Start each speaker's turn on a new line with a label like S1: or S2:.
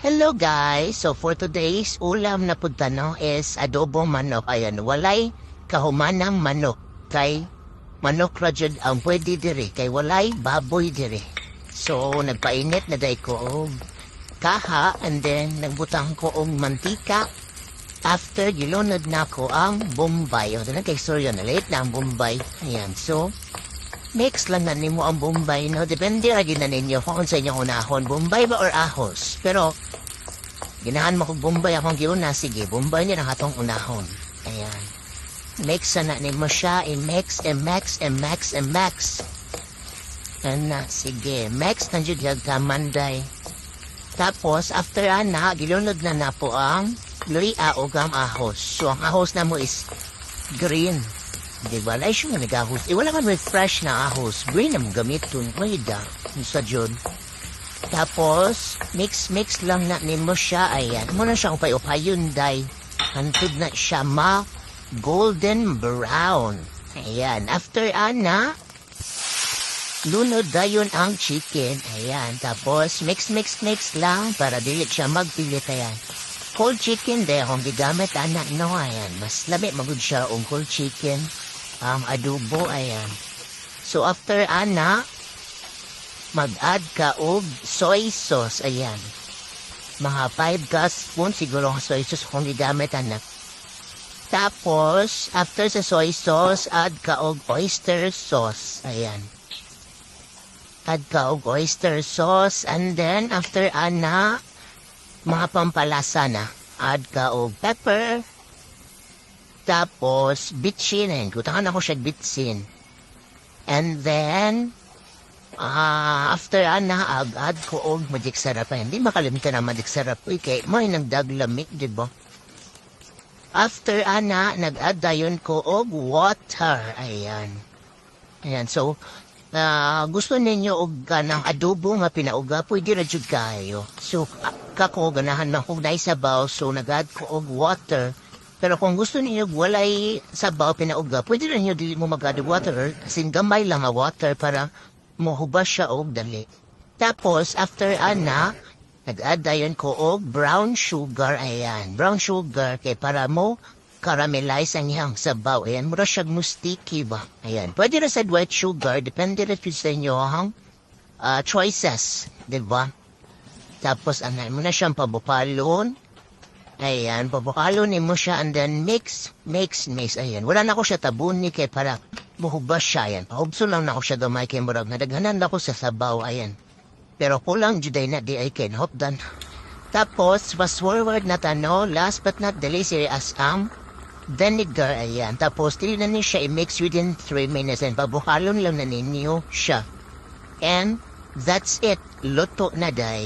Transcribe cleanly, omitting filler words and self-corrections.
S1: Hello guys! So for today's ulam na punta is adobo manok. Ayan, walay kahumanang manok. Kay manok ra jud ang pwede diri. Kay walay baboy diri. So nagpainit na day ko og kaha and then nagbutang ko og mantika. After gilunod na ko ang bombay. O na kay storya na late na ang bombay. Ayan, so mix lang na nimo ang bombay, no? Depende lagi na ninyo kung sa inyong unahon, bombay ba or ahos. Pero ginahan mo kong bombay akong giuna, sige, bombay niya ang atong unahon. Ayan. Mix na nimo siya, i-mix, i-max, i-max, i-max. Na, sige, max na dyan yung kamanday. Tapos, after ana, gilunod na po ang luria o gam ahos. So, ang ahos na mo is green. Diba? Wala siya nga nag-ahos. Wala man may fresh na ahos. Green ang gamiton. May da. Sa dyan. Tapos, mix lang na nimo siya. Ayan. Muna siya upay-upayon, day. Hantod na siya golden brown. Ayan. After ana, lunod dayon ang chicken. Ayan. Tapos, mix lang para dili siya magpilit. Ayan. Cold chicken, day akong gigamit, anak, no? Ayan. Mas lami magud siya ang cold chicken. Ang adobo, ayan. So, after ana, mag-add ka og soy sauce, ayan. Mga 5 spoon siguro ang soy sauce kung gigamit, anak. Tapos, after sa soy sauce, add ka og oyster sauce, ayan. Add ka og oyster sauce, and then, after ana, mga pampalasa na, add ka og pepper. Tapos, bitsin. Kutangan ako siya bitsin. And then, after ana, add ko og magic sarap. Hindi makalimta na magic sarap. Uy, kay may nagdaglamig, diba? After ana, nag-add dayon ko og water. Ayan. Ayan, so, gusto ninyo og ganang adobo nga pinauga, pwede na jud kayo. So, kako ganahan na kung naisabaw, so nag-add ko og water. Pero kung gusto niyo walay sabaw pinauga, pwede rin nyo dili mo mag-add water, kasi gamay lang ang water para mahubas siya og dali. Tapos, after ana, nag-add dayon ko og brown sugar, ayan. Brown sugar, kay para mo caramelize ang iyang sabaw. Ayan, mura siyag mustiki ba? Ayan, pwede rin sa white sugar, depende rin sa inyo ang choices, diba? Tapos, anan mo na siyang pabupalon. Ayan, pabukalon mo siya and then mix. Ayan, wala na ako siya tabuni kay para muhubas siya. Ayan, pahubso lang na ako siya gamay kay murag. Nadaghanan na ako sa sabaw, ayan. Pero kulang juday na di ay ken hopdan. Tapos, fast forward na tano, last but not the least as vinegar, ayan. Tapos, tili na niya siya i-mix within 3 minutes and pabukalon lang na ninyo siya. And that's it. Luto na day.